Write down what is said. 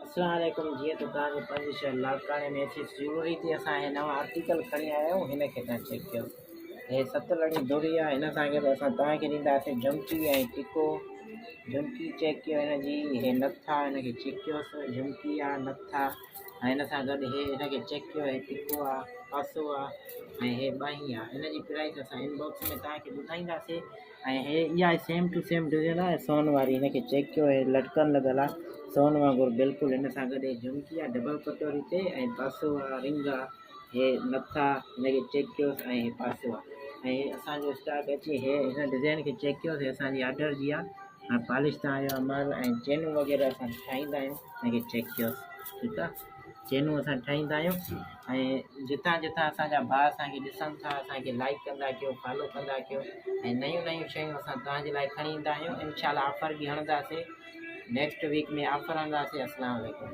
अस्सलाम वालेकुम जी। तो तव्हांजे पंहिंजे शहर लाड़काणे में एसी ज़रूरी थी असां हे नवां आर्टिकल खणी आया आहियूं। हिन खे तव्हां चेक कयो। हे 7 लड़ी दोरी आहे। हिन सां गॾु असां तव्हांखे ॾींदासीं झुमकी ऐं टिको। झुमकी चेक कयो हिन जी, हे नथा हिनखे चेक कयोसि। झुमकी आहे, नथा ऐं हिन सां गॾु हिनखे चेक कयो। हे टिको आहे, पासो आहे ऐं हे ॿाही आहे। हिन जी प्राइस असां इनबॉक्स में तव्हांखे ॿुधाईंदासीं। ऐं हे इहा सेम टू सेम डिज़ाइन आहे सोन वारी। हिनखे चेक कयो, हे लटकन लॻल आहे सोन वांगुरु बिल्कुलु। हिन सां गॾु झुमकी आहे डबल कटोरी ते ऐं पासो आहे, रिंग आहे, हे नथा हिनखे चेक कयोसि ऐं हे पासो आहे। ऐं असांजो स्टॉक अची हिन डिज़ाइन खे चेक कयोसि। असांजी ऑर्डर जी आहे। पॉलिश तव्हांजो अमर ऐं चेनूं वग़ैरह असां ठाहींदा आहियूं। हिनखे चेक कयोसि, ठीकु आहे। चेनूं असां ठाहींदा आहियूं ऐं जितां जितां असांजा भाउ असांखे ॾिसनि था, असांखे लाइक कंदा कयो, फॉलो कंदा कयो ऐं नयूं नयूं शयूं असां तव्हांजे लाइ खणी ईंदा आहियूं। इनशाला ऑफर बि हणंदासीं। नेक्स्ट वीक में ऑफर हणंदासीं। अस्सलाम वालेकुम।